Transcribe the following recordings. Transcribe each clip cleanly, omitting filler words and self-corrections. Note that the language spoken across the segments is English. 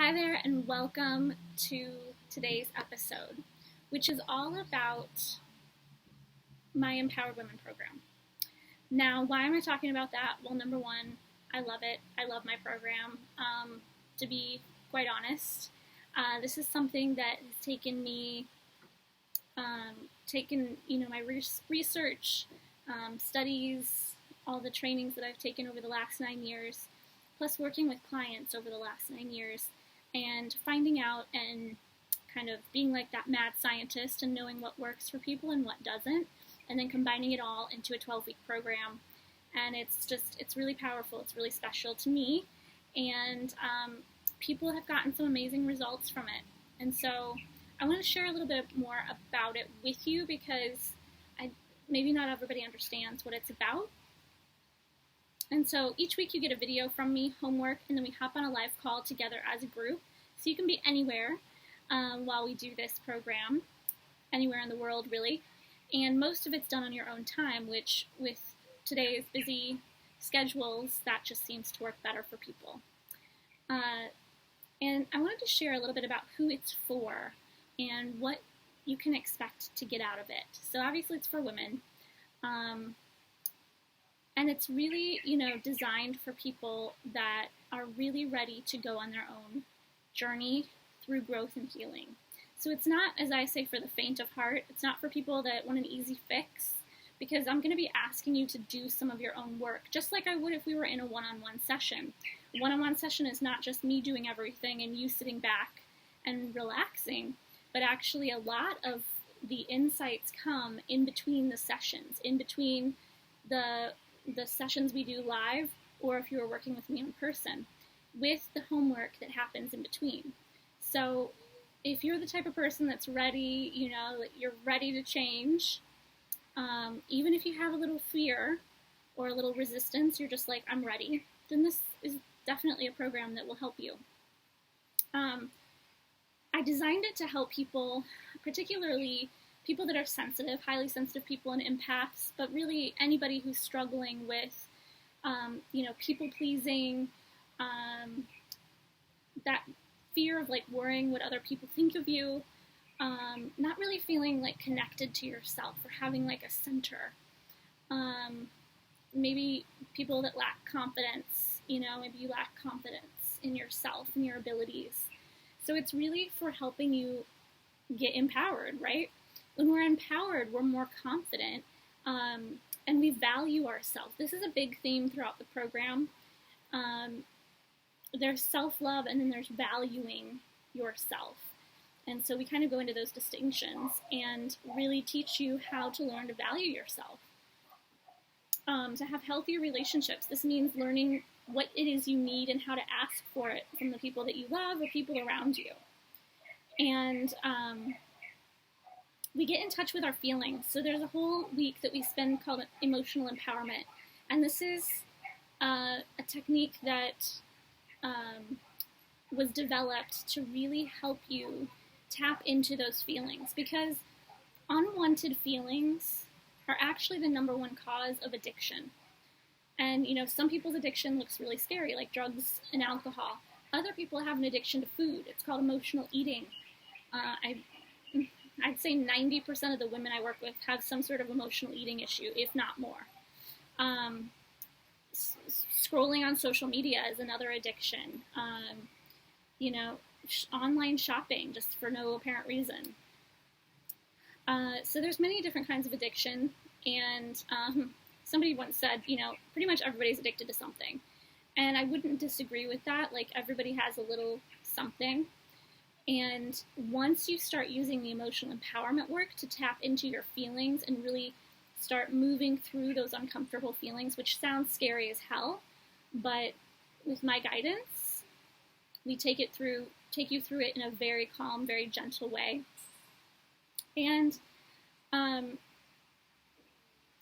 Hi there, and welcome to today's episode, which is all about my Empowered Women program. Now, why am I talking about that? Well, number one, I love it. I love my program. To be quite honest, this is something that has taken me, my research, studies, all the trainings that I've taken over the last 9 years, plus working with clients over the last 9 years, and finding out and kind of being like that mad scientist and knowing what works for people and what doesn't, and then combining it all into a 12-week program. And it's really powerful. It's really special to me, and people have gotten some amazing results from it. And so I want to share a little bit more about it with you because maybe not everybody understands what it's about. And so each week you get a video from me, homework, and then we hop on a live call together as a group. So you can be anywhere while we do this program, anywhere in the world really. And most of it's done on your own time, which with today's busy schedules, that just seems to work better for people. And I wanted to share a little bit about who it's for and what you can expect to get out of it. So obviously it's for women. And it's really, designed for people that are really ready to go on their own journey through growth and healing. So it's not, as I say, for the faint of heart. It's not for people that want an easy fix, because I'm going to be asking you to do some of your own work, just like I would if we were in a one-on-one session. A one-on-one session is not just me doing everything and you sitting back and relaxing, but actually a lot of the insights come in between the sessions, in between the sessions we do live, or if you were working with me in person, with the homework that happens in between. So if you're the type of person that's ready, that you're ready to change, even if you have a little fear or a little resistance, you're just like, I'm ready, then this is definitely a program that will help you. I designed it to help people, particularly people that are sensitive, highly sensitive people and empaths, but really anybody who's struggling with, people-pleasing, that fear of worrying what other people think of you, not really feeling connected to yourself or having a center. Maybe people that lack confidence, maybe you lack confidence in yourself and your abilities. So it's really for helping you get empowered, right? When we're empowered, we're more confident, and we value ourselves. This is a big theme throughout the program. There's self-love, and then there's valuing yourself. And so we kind of go into those distinctions and really teach you how to learn to value yourself. To have healthier relationships, this means learning what it is you need and how to ask for it from the people that you love or people around you. And we get in touch with our feelings. So there's a whole week that we spend called emotional empowerment. And this is a technique that was developed to really help you tap into those feelings, because unwanted feelings are actually the number one cause of addiction. And, some people's addiction looks really scary, like drugs and alcohol. Other people have an addiction to food. It's called emotional eating. I'd say 90% of the women I work with have some sort of emotional eating issue, if not more. Scrolling on social media is another addiction. Online shopping just for no apparent reason. So there's many different kinds of addiction, and somebody once said, pretty much everybody's addicted to something. And I wouldn't disagree with that. Everybody has a little something. And once you start using the emotional empowerment work to tap into your feelings and really start moving through those uncomfortable feelings, which sounds scary as hell, but with my guidance, we take you through it in a very calm, very gentle way. And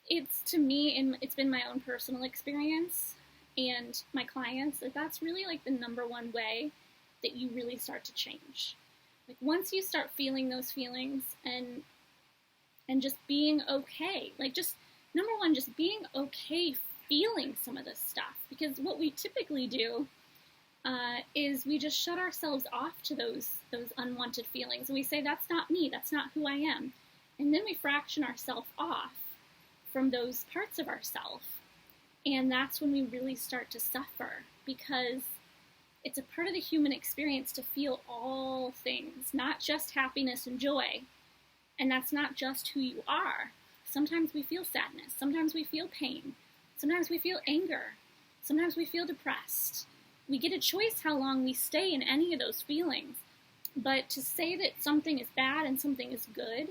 it's, to me, and it's been my own personal experience and my clients, that's really the number one way that you really start to change. Once you start feeling those feelings and just being okay, just number one, just being okay feeling some of this stuff, because what we typically do is we just shut ourselves off to those unwanted feelings. And we say, that's not me, that's not who I am. And then we fraction ourselves off from those parts of ourselves. And that's when we really start to suffer, because it's a part of the human experience to feel all things, not just happiness and joy. And that's not just who you are. Sometimes we feel sadness, sometimes we feel pain, sometimes we feel anger, sometimes we feel depressed. We get a choice how long we stay in any of those feelings. But to say that something is bad and something is good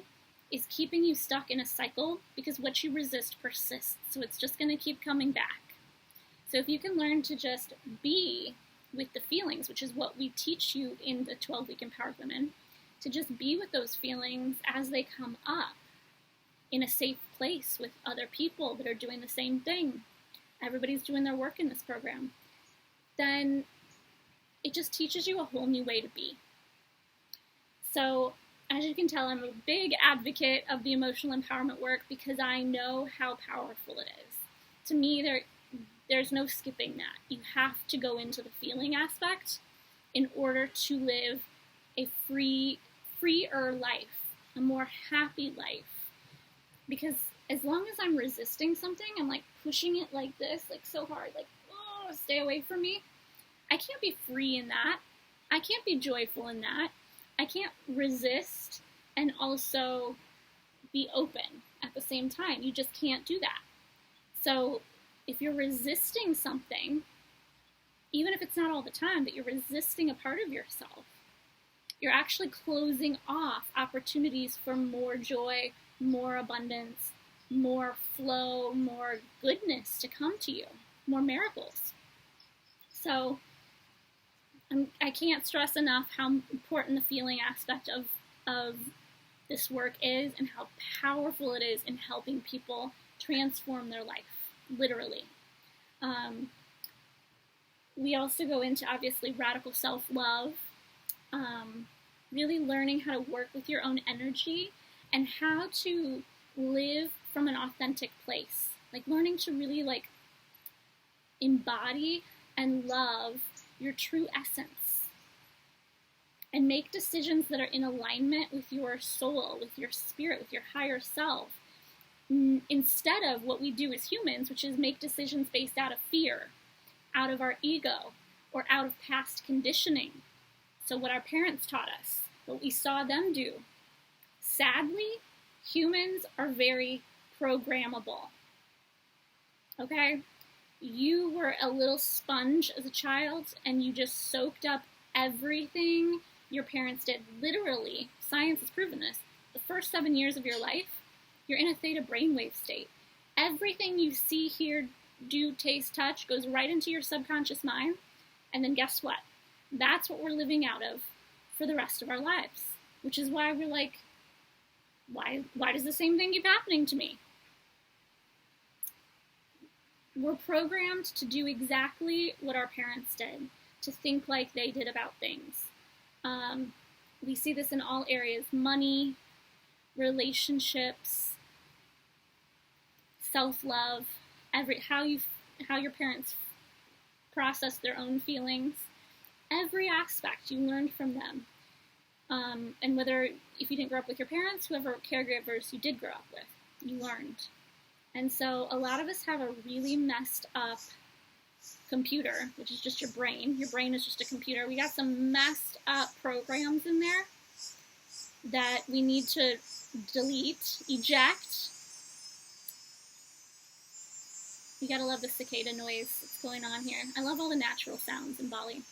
is keeping you stuck in a cycle, because what you resist persists. So it's just going to keep coming back. So if you can learn to just be with the feelings, which is what we teach you in the 12-week Empowered Women, to just be with those feelings as they come up in a safe place with other people that are doing the same thing. Everybody's doing their work in this program. Then it just teaches you a whole new way to be. So, as you can tell, I'm a big advocate of the emotional empowerment work because I know how powerful it is. To me, there's no skipping that. You have to go into the feeling aspect in order to live a freer life, a more happy life. Because as long as I'm resisting something, I'm like pushing it like this, like so hard, like, oh, stay away from me. I can't be free in that. I can't be joyful in that. I can't resist and also be open at the same time. You just can't do that. So if you're resisting something, even if it's not all the time, but you're resisting a part of yourself, you're actually closing off opportunities for more joy, more abundance, more flow, more goodness to come to you, more miracles. So I can't stress enough how important the feeling aspect of this work is and how powerful it is in helping people transform their life, literally. We also go into, obviously, radical self-love, really learning how to work with your own energy and how to live from an authentic place. Like learning to really embody and love your true essence and make decisions that are in alignment with your soul, with your spirit, with your higher self, instead of what we do as humans, which is make decisions based out of fear, out of our ego, or out of past conditioning. So what our parents taught us, what we saw them do. Sadly, humans are very programmable. Okay? You were a little sponge as a child, and you just soaked up everything your parents did. Literally, science has proven this. The first 7 years of your life, you're in a theta brainwave state. Everything you see, hear, do, taste, touch goes right into your subconscious mind. And then guess what? That's what we're living out of for the rest of our lives. Which is why we're like, why does the same thing keep happening to me? We're programmed to do exactly what our parents did, to think like they did about things. We see this in all areas: money, relationships, self-love, how your parents process their own feelings. Every aspect you learned from them. And whether, if you didn't grow up with your parents, whoever caregivers you did grow up with, you learned. And so a lot of us have a really messed up computer, which is just your brain. Your brain is just a computer. We got some messed up programs in there that we need to delete, eject. You gotta love the cicada noise that's going on here. I love all the natural sounds in Bali.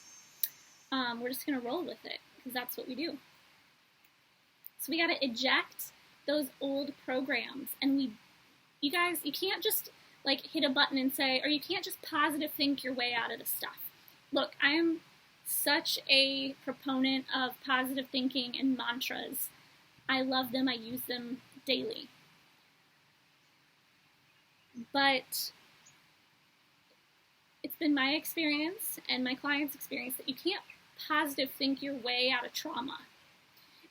We're just gonna roll with it, because that's what we do. So we gotta eject those old programs, and you guys, you can't just hit a button and say, or you can't just positive think your way out of this stuff. Look, I am such a proponent of positive thinking and mantras. I love them, I use them daily. But it's been my experience and my clients' experience that you can't positive think your way out of trauma.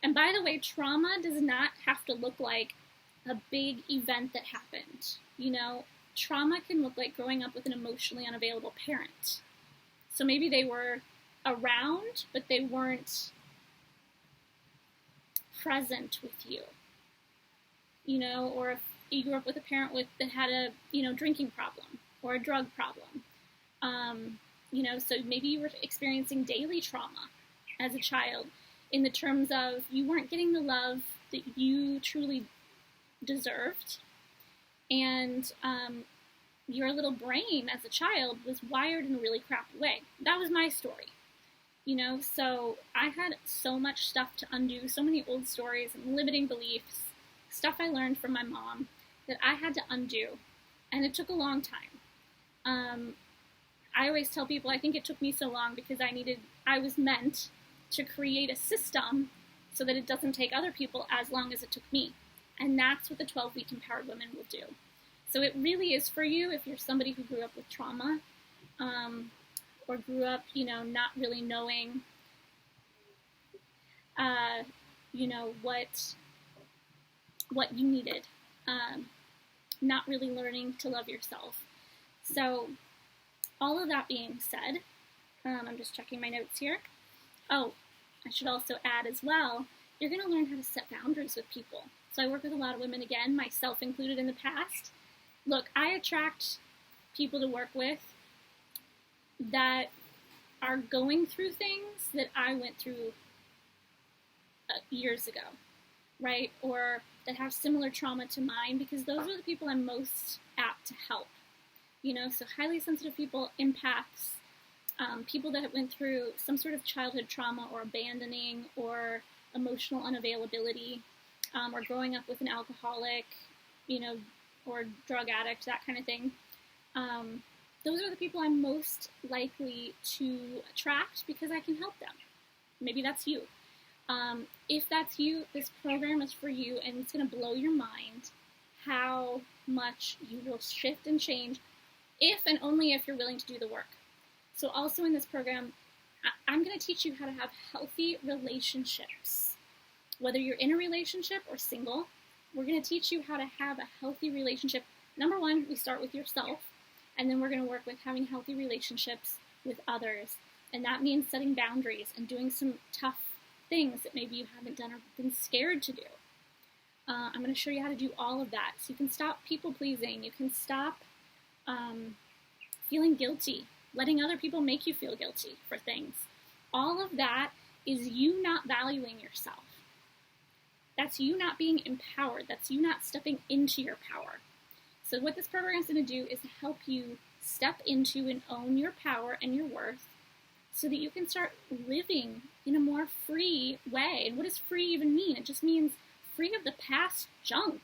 And by the way, trauma does not have to look like a big event that happened. You know, trauma can look like growing up with an emotionally unavailable parent. So maybe they were around, but they weren't present with you, or if you grew up with a parent that had a, drinking problem or a drug problem, so maybe you were experiencing daily trauma as a child in the terms of you weren't getting the love that you truly deserved, and your little brain as a child was wired in a really crappy way. That was my story, so I had so much stuff to undo, so many old stories and limiting beliefs, stuff I learned from my mom that I had to undo, and it took a long time. I always tell people I think it took me so long because I was meant to create a system so that it doesn't take other people as long as it took me. And that's what the 12-week Empowered Women will do. So it really is for you if you're somebody who grew up with trauma, or grew up, not really knowing, what you needed, not really learning to love yourself. So all of that being said, I'm just checking my notes here. Oh, I should also add as well, you're going to learn how to set boundaries with people. So I work with a lot of women, again, myself included in the past. Look, I attract people to work with that are going through things that I went through years ago, right? Or that have similar trauma to mine, because those are the people I'm most apt to help. So highly sensitive people, empaths, people that went through some sort of childhood trauma or abandoning or emotional unavailability, or growing up with an alcoholic, or drug addict, that kind of thing. Those are the people I'm most likely to attract because I can help them. Maybe that's you. If that's you, this program is for you, and it's going to blow your mind how much you will shift and change if and only if you're willing to do the work. So also in this program, I'm going to teach you how to have healthy relationships. Whether you're in a relationship or single, we're going to teach you how to have a healthy relationship. Number one, we start with yourself, and then we're going to work with having healthy relationships with others. And that means setting boundaries and doing some tough things that maybe you haven't done or been scared to do. I'm going to show you how to do all of that. So you can stop people-pleasing. You can stop feeling guilty, letting other people make you feel guilty for things. All of that is you not valuing yourself. That's you not being empowered. That's you not stepping into your power. So what this program is going to do is help you step into and own your power and your worth so that you can start living in a more free way. And what does free even mean? It just means free of the past junk.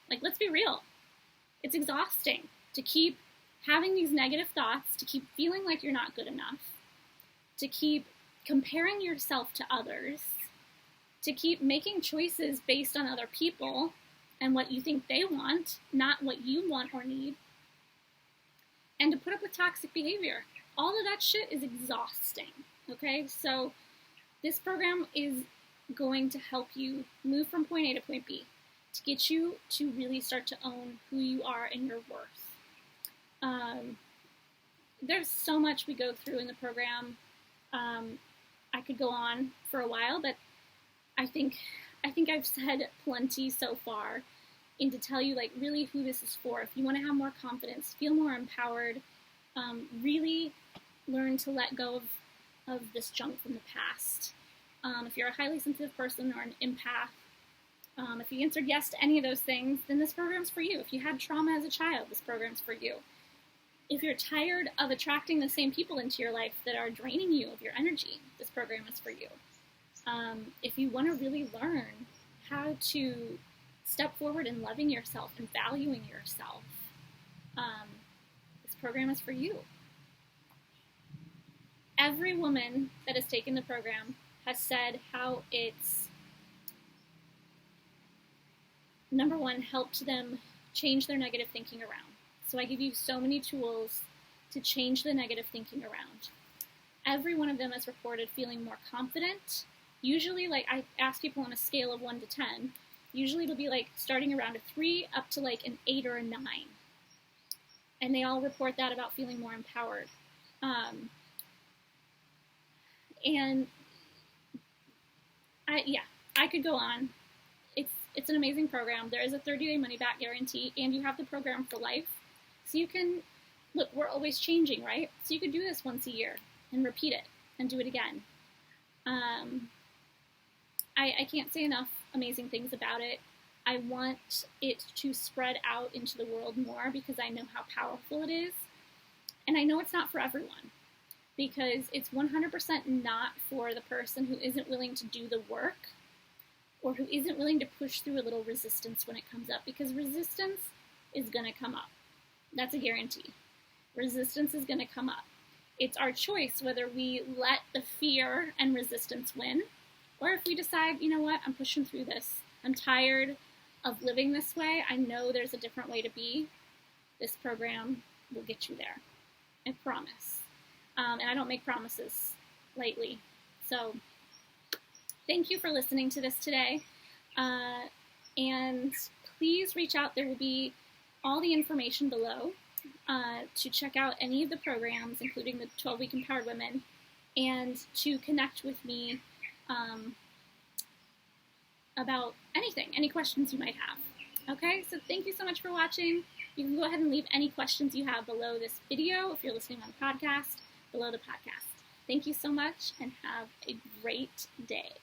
Like, let's be real. It's exhausting to keep having these negative thoughts, to keep feeling like you're not good enough, to keep comparing yourself to others, to keep making choices based on other people and what you think they want, not what you want or need, and to put up with toxic behavior. All of that shit is exhausting, okay? So this program is going to help you move from point A to point B, to get you to really start to own who you are and your worth. There's so much we go through in the program. I could go on for a while, but I think I've said plenty so far, and to tell you like really who this is for. If you want to have more confidence, feel more empowered, really learn to let go of this junk from the past. If you're a highly sensitive person or an empath, if you answered yes to any of those things, then this program's for you. If you had trauma as a child, this program's for you. If you're tired of attracting the same people into your life that are draining you of your energy, this program is for you. If you want to really learn how to step forward in loving yourself and valuing yourself, this program is for you. Every woman that has taken the program has said how it's, number one, helped them change their negative thinking around. So I give you so many tools to change the negative thinking around. Every one of them has reported feeling more confident. Usually, like, I ask people on a scale of 1 to 10. Usually it'll be like starting around a 3 up to like an 8 or a 9. And they all report that about feeling more empowered. And I could go on. It's an amazing program. There is a 30-day money-back guarantee, and you have the program for life. So you can, look, we're always changing, right? So you could do this once a year and repeat it and do it again. I can't say enough amazing things about it. I want it to spread out into the world more because I know how powerful it is. And I know it's not for everyone, because it's 100% not for the person who isn't willing to do the work or who isn't willing to push through a little resistance when it comes up, because resistance is going to come up. That's a guarantee. Resistance is going to come up. It's our choice whether we let the fear and resistance win, or if we decide, you know what, I'm pushing through this. I'm tired of living this way. I know there's a different way to be. This program will get you there. I promise. And I don't make promises lightly. So thank you for listening to this today. And please reach out. There will be all the information below to check out any of the programs, including the 12-Week Empowered Women, and to connect with me about anything, any questions you might have. Okay, so thank you so much for watching. You can go ahead and leave any questions you have below this video if you're listening on podcast, below the podcast. Thank you so much, and have a great day.